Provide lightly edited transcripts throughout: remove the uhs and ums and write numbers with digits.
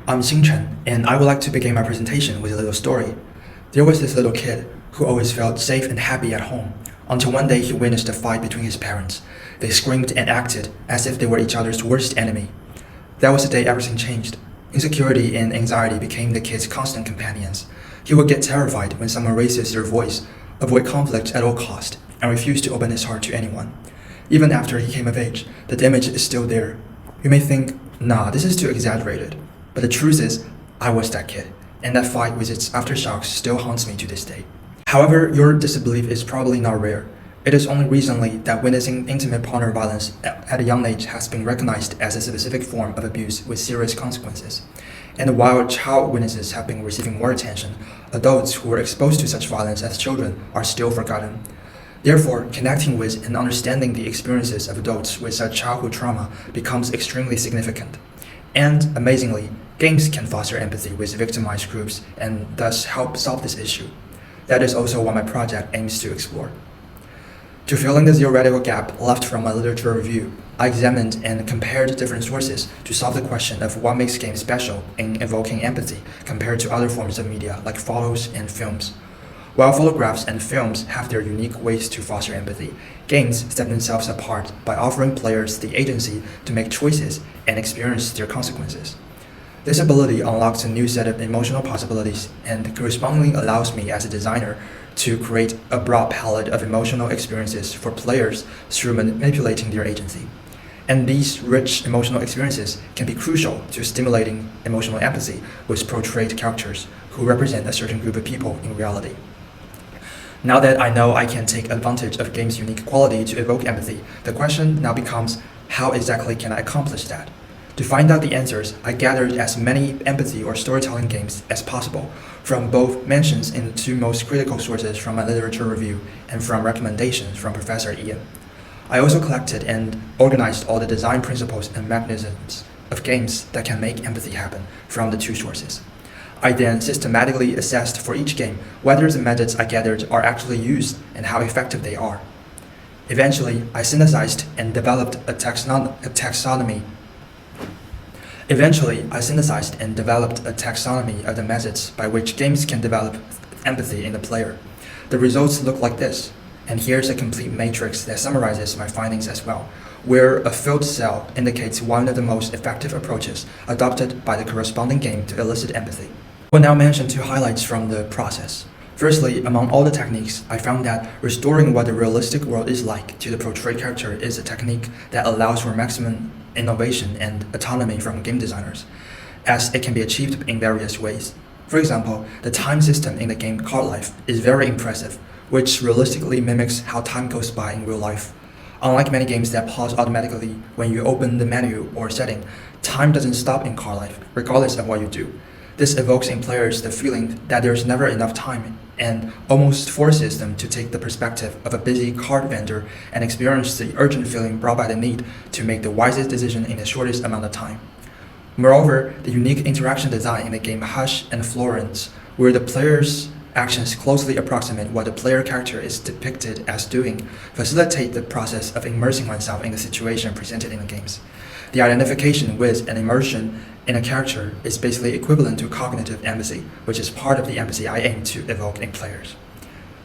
I'm Xingchen, and I would like to begin my presentation with a little story. There was this little kid who always felt safe and happy at home, until one day he witnessed a fight between his parents. They screamed and acted as if they were each other's worst enemy. That was the day everything changed. Insecurity and anxiety became the kid's constant companions. He would get terrified when someone raises their voice, avoid conflict at all cost, and refuse to open his heart to anyone. Even after he came of age, the damage is still there. You may think, nah, this is too exaggerated. But the truth is, I was that kid, and that fight with its aftershocks still haunts me to this day. However, your disbelief is probably not rare. It is only recently that witnessing intimate partner violence at a young age has been recognized as a specific form of abuse with serious consequences. And while child witnesses have been receiving more attention, adults who were exposed to such violence as children are still forgotten. Therefore, connecting with and understanding the experiences of adults with such childhood trauma becomes extremely significant. And, amazingly, games can foster empathy with victimized groups and thus help solve this issue. That is also what my project aims to explore. To fill in the theoretical gap left from my literature review, I examined and compared different sources to solve the question of what makes games special in evoking empathy compared to other forms of media like photos and films. While photographs and films have their unique ways to foster empathy, games set themselves apart by offering players the agency to make choices and experience their consequences. This ability unlocks a new set of emotional possibilities and correspondingly allows me as a designer to create a broad palette of emotional experiences for players through manipulating their agency. And these rich emotional experiences can be crucial to stimulating emotional empathy with portrayed characters who represent a certain group of people in reality. Now that I know I can take advantage of games' unique quality to evoke empathy, the question now becomes, how exactly can I accomplish that? To find out the answers, I gathered as many empathy or storytelling games as possible, from both mentions in the two most critical sources from my literature review and from recommendations from Professor Ian. I also collected and organized all the design principles and mechanisms of games that can make empathy happen from the two sources. I then systematically assessed for each game whether the methods I gathered are actually used and how effective they are. Eventually, I synthesized and developed a taxonomy of the methods by which games can develop empathy in the player. The results look like this, and here's a complete matrix that summarizes my findings as well, where a filled cell indicates one of the most effective approaches adopted by the corresponding game to elicit empathy. I will now mention two highlights from the process. Firstly, among all the techniques, I found that restoring what the realistic world is like to the portrayed character is a technique that allows for maximum innovation and autonomy from game designers, as it can be achieved in various ways. For example, the time system in the game Card Life is very impressive, which realistically mimics how time goes by in real life. Unlike many games that pause automatically when you open the menu or setting, time doesn't stop in Card Life, regardless of what you do. This evokes in players the feeling that there's never enough time and almost forces them to take the perspective of a busy card vendor and experience the urgent feeling brought by the need to make the wisest decision in the shortest amount of time. Moreover, the unique interaction design in the game Hush and Florence, where the player's actions closely approximate what the player character is depicted as doing, facilitate the process of immersing oneself in the situation presented in the games. The identification with and immersion in a character is basically equivalent to cognitive empathy, which is part of the empathy I aim to evoke in players.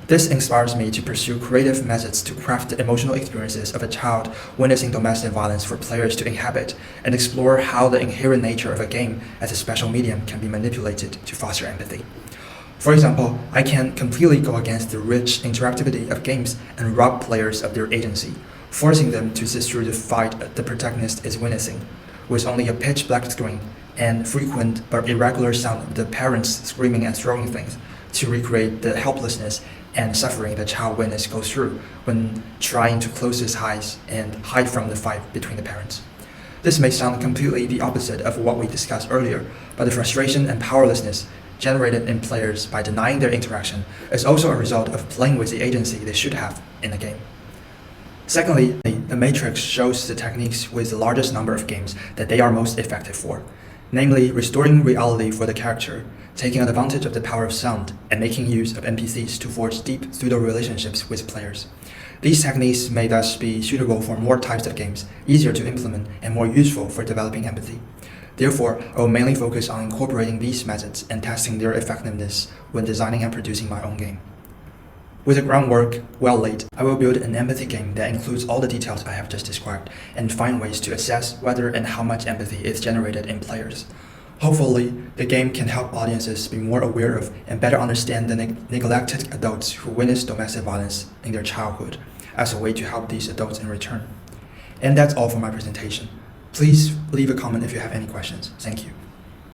This inspires me to pursue creative methods to craft the emotional experiences of a child witnessing domestic violence for players to inhabit and explore how the inherent nature of a game as a special medium can be manipulated to foster empathy. For example, I can completely go against the rich interactivity of games and rob players of their agency, forcing them to sit through the fight the protagonist is witnessing, with only a pitch-black screen and frequent but irregular sound of the parents screaming and throwing things to recreate the helplessness and suffering the child witness goes through when trying to close his eyes and hide from the fight between the parents. This may sound completely the opposite of what we discussed earlier, but the frustration and powerlessness generated in players by denying their interaction is also a result of playing with the agency they should have in the game. Secondly, the matrix shows the techniques with the largest number of games that they are most effective for, namely restoring reality for the character, taking advantage of the power of sound, and making use of NPCs to forge deep pseudo-relationships with players. These techniques may thus be suitable for more types of games, easier to implement, and more useful for developing empathy. Therefore, I will mainly focus on incorporating these methods and testing their effectiveness when designing and producing my own game. With the groundwork well laid, I will build an empathy game that includes all the details I have just described and find ways to assess whether and how much empathy is generated in players. Hopefully, the game can help audiences be more aware of and better understand the neglected adults who witness domestic violence in their childhood as a way to help these adults in return. And that's all for my presentation. Please leave a comment if you have any questions. Thank you.